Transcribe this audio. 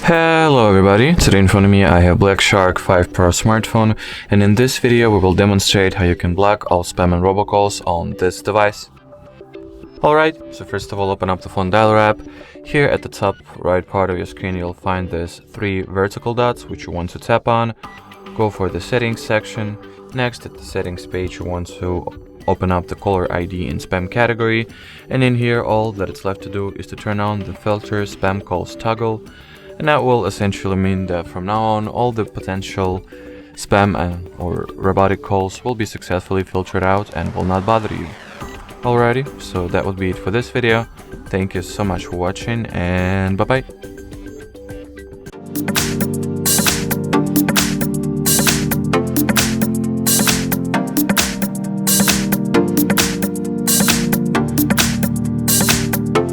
Hello everybody, today in front of me I have Black Shark 5 Pro smartphone, and in this video we will demonstrate how you can block all spam and robocalls on this device. Alright, so first of all open up the phone dialer app. Here at the top right part of your screen you'll find this 3 vertical dots which you want to tap on. Go for the settings section. Next at the settings page you want to open up the caller ID in spam category, and in here all that it's left to do is to turn on the filter spam calls toggle. And that will essentially mean that from now on all the potential spam or robotic calls will be successfully filtered out and will not bother you. Alrighty, so that would be it for this video. Thank you so much for watching, and bye bye.